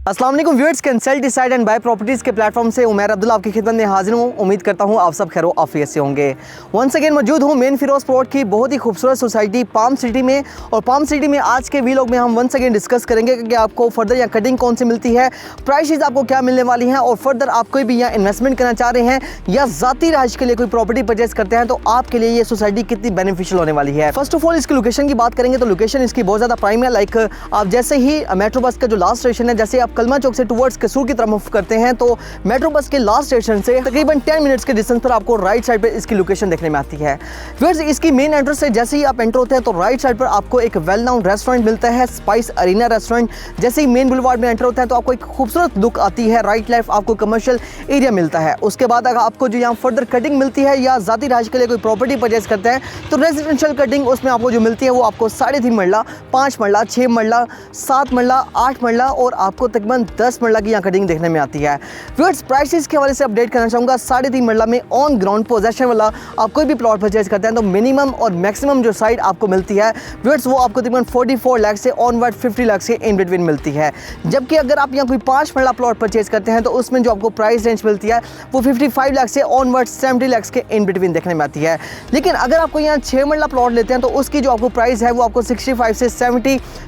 अस्सलाम वालेकुम viewers, consult decide and buy properties के प्लेटफॉर्म से उमैर अब्दुल्ला आपकी खिदमत में हाजिर हूँ। उम्मीद करता हूँ आप सब खैर आफियत से होंगे। वंस अगेन मौजूद हूँ मेन फिरोज़ प्लॉट की बहुत ही खूबसूरत सोसाइटी पाम सिटी में। और पाम सिटी में आज के वीलॉग में हम वंस अगेन डिस्कस करेंगे कि आपको फर्दर यहाँ कटिंग कौन सी मिलती है, प्राइसेस आपको क्या मिलने वाली हैं, और फर्दर आप कोई भी यहाँ इन्वेस्टमेंट करना चाह रहे हैं या ज़ाती रहायश के लिए कोई प्रॉपर्टी परचेज करते हैं तो आपके लिए ये सोसाइटी कितनी बेनिफिशियल होने वाली है। फर्स्ट ऑफ ऑल इसकी लोकेशन की बात करेंगे तो लोकेशन इसकी बहुत ज़्यादा प्राइम है। लाइक आप जैसे ही मेट्रो बस का जो लास्ट स्टेशन है, जैसे आप कलमा चौक से टुवर्ड्स कसूर की तरफ मूव करते हैं तो मेट्रो बस के लास्ट स्टेशन से तकरीबन 10 मिनट्स के डिस्टेंस पर आपको राइट साइड पे इसकी लोकेशन देखने में आती है। फिर इसकी मेन एंट्रेंस से जैसे ही आप एंटर होते हैं तो राइट साइड पर आपको एक वेल नाउन रेस्टोरेंट मिलता है, स्पाइस अरीना रेस्टोरेंट। जैसे ही मेन बुलवार्ड में एंटर होता है तो आपको एक खूबसूरत लुक आती है, राइट लेफ्ट आपको कमर्शियल एरिया मिलता है। उसके बाद अगर आपको जो यहाँ फर्दर कटिंग मिलती है या ज़ाती रहायश के लिए कोई प्रॉपर्टी परचेज करते हैं तो रेजिडेंशियल कटिंग उसमें आपको जो मिलती है वो आपको 3.5 मरला, 5 मरला, 6 मरला, 7 मरला, 8 मरला और आपको तकरीबन 10 मरला की यहाँ कटिंग देखने में आती है। व्यूअर्स, प्राइसेस के हवाले से अपडेट करना चाहूँगा। 3.5 मरला में ऑन ग्राउंड पोजेशन वाला आप कोई भी प्लॉट परचेज करते हैं तो मिनिमम और मैक्सिमम जो साइड आपको मिलती है व्यूअर्स वो आपको तकरीबन 44 लाख से ऑनवर्ड 50 लाख से इन बिटवीन मिलती है। जबकि अगर आप यहाँ कोई 5 मरला प्लॉट परचेज करते हैं तो उसमें जो आपको प्राइस रेंज मिलती है वो 55 लाख से ऑनवर्ड 70 लाख के इन बिटवीन देखने में आती है। लेकिन अगर आपको यहाँ 6 मरला प्लॉट लेते हैं तो उसकी जो आपको प्राइस है वो आपको 65 से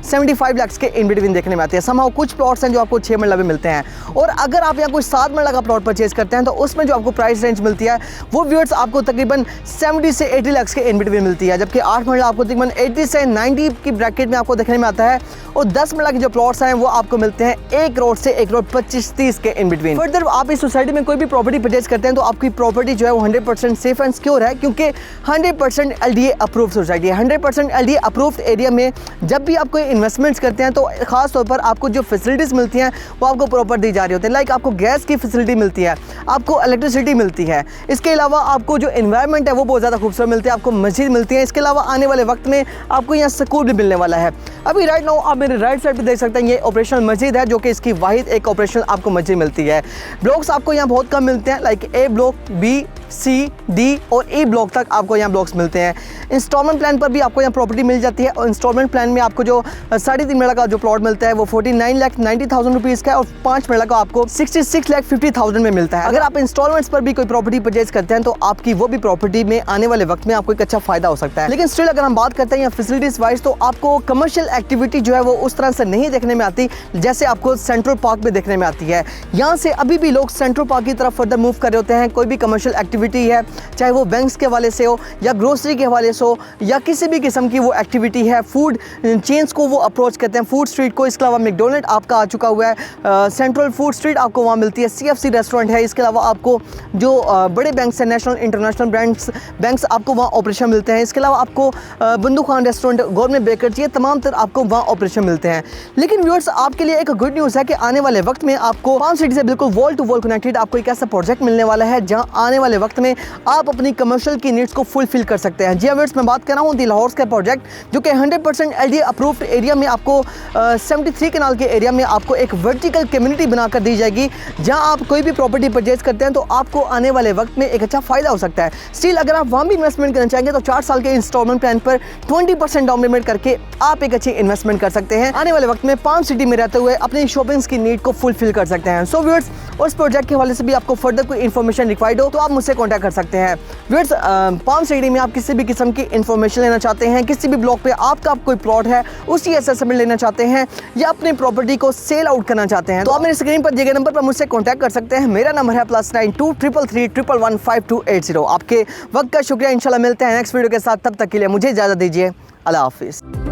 75 लाख के इन बिटवीन देखने में आती है। समहाउ कुछ प्लॉट्स हैं जो आपको 6 मरला में मिलते हैं। और अगर आप यहाँ कोई 7 मरला का प्लॉट परचेज करते हैं तो उसमें जो आपको प्राइस रेंज मिलती है वो व्यूअर्स आपको तकरीबन 70 से 80 लाख के इन बिटवीन मिलती है। जबकि 8 मरला आपको तकरीबन 80 से 90 की ब्रैकेट में आपको देखने में आता है। और 10 मरला के जो प्लॉट्स हैं वो आपको मिलते हैं 1 करोड़ से 1 करोड़ 25-30 के इन बिटवीन। फर्दर आप इस सोसाइटी में कोई भी प्रॉपर्टी परचेज करते हैं तो आपकी प्रॉपर्टी जो है वो 100% सेफ एंड सिक्योर है, क्योंकि 100% LDA अप्रूव्ड सोसाइटी है। 100% LDA अप्रूव्ड एरिया में जब भी आप कोई इन्वेस्टमेंट्स करते हैं तो खास तौर पर आपको जो फैसिलिटीज़ मिलती हैं वो आपको प्रॉपर दी जा रही होती है। लाइक आपको गैस की फैसिलिटी मिलती है, आपको इलेक्ट्रिसिटी मिलती है, इसके अलावा आपको जो एनवायरनमेंट है वो बहुत ज़्यादा खूबसूरत मिलती है, आपको मस्जिद मिलती है। इसके अलावा आने वाले वक्त में आपको यहाँ सुकून भी मिलने वाला है। अभी राइट नाउ आप मेरे राइट साइड पे देख सकते हैं ये ऑपरेशनल मस्जिद है, जो कि इसकी वाहिद एक ऑपरेशनल आपको मस्जिद मिलती है। ब्लॉक्स आपको यहाँ बहुत कम मिलते हैं, like A block, B, C, D और E ब्लॉक तक आपको यहाँ ब्लॉक्स मिलते हैं। इंस्टॉलमेंट प्लान पर भी आपको यहाँ प्रॉपर्टी मिल जाती है। और इंस्टॉलमेंट प्लान में आपको जो 3.5 मरला का जो प्लॉट मिलता है वो 49,90,000 रुपीज़ का है और 5 मरला का आपको 66,50,000 में मिलता है। अगर आप इंस्टॉलमेंट्स पर भी कोई प्रॉपर्टी परचेज करते हैं तो आपकी वो भी प्रॉपर्टी में आने वाले वक्त में आपको एक अच्छा फायदा हो सकता है। लेकिन स्टिल अगर हम बात करते हैं यहाँ फैसिलिटीज वाइज तो आपको कमर्शियल एक्टिविटी जो है वो उस तरह से नहीं देखने में आती जैसे आपको सेंट्रल पार्क में देखने में आती है। यहाँ से अभी भी लोग सेंट्रल पार्क की तरफ फर्दर मूव कर रहे होते हैं। कोई भी कमर्शियल एक्टिविटी है, चाहे वो बैंक्स के हवाले से हो या ग्रोसरी के हवाले से हो या किसी भी किस्म की वो एक्टिविटी है, फूड चेन्स को वो अप्रोच करते हैं, फूड स्ट्रीट को। इसके अलावा मैकडोनल्ड आपका आ चुका हुआ है, सेंट्रल फूड स्ट्रीट आपको वहाँ मिलती है, CFC रेस्टोरेंट है। इसके अलावा आपको जो बड़े बैंक्स हैं, नेशनल इंटरनेशनल बैंक्स आपको वहाँ ऑपरेशन मिलते हैं। इसके अलावा आपको बंदू खान रेस्टोरेंट, गवर्नमेंट बेकर्स, ये तमाम तर आपको वहाँ ऑपरेशन मिलते हैं। लेकिन व्यूअर्स, आपके लिए एक गुड न्यूज़ है कि आने वाले वक्त में आपको पाम सिटी से बिल्कुल वॉल टू वॉल कनेक्टेड आपको एक ऐसा प्रोजेक्ट मिलने वाला है जहाँ आने वाले वक्त में आप अपनी कमर्शियल की नीड्स को फुलफिल कर सकते हैं। जी व्यूअर्स, मैं बात कर रहा हूँ दी लाहौर का प्रोजेक्ट, जो कि 100% LDA अप्रूव्ड एरिया में आपको 73 कनाल के एरिया में आपको एक वर्टिकल कम्युनिटी बनाकर दी जाएगी, जहाँ आप कोई भी प्रॉपर्टी परचेज करते हैं तो आपको आने वाले वक्त में एक अच्छा फायदा हो सकता है। स्टिल अगर आप वहाँ भी इन्वेस्टमेंट करना चाहेंगे तो 4 साल के इंस्टॉलमेंट प्लान पर 20% डाउन पेमेंट करके आप एक अच्छी इन्वेस्टमेंट कर सकते हैं। आने वाले वक्त में पाम सिटी में रहते हुए अपनी शॉपिंग्स की नीड को फुलफिल कर सकते हैं। सो व्यूअर्स, उस प्रोजेक्ट के हवाले से भी आपको फर्दर कोई इन्फॉर्मेशन रिक्वायर्ड हो तो आप मुझसे कॉन्टैक्ट कर सकते हैं। व्यूअर्स, पाम सिटी में आप किसी भी किस्म की इन्फॉर्मेशन लेना चाहते हैं, किसी भी ब्लॉक पे आपका कोई प्लॉट है उसकी असेसमेंट लेना चाहते हैं या अपनी प्रॉपर्टी को सेल आउट करना चाहते हैं तो आप मेरे स्क्रीन पर दिए गए नंबर पर मुझसे कॉन्टैक्ट कर सकते हैं। मेरा नंबर है +92 333 111 5280। आपके वक्त का शुक्रिया। इंशाल्लाह मिलते हैं नेक्स्ट वीडियो के साथ, तब तक के लिए मुझे इजाज़त दीजिए। अल्लाह हाफिज़।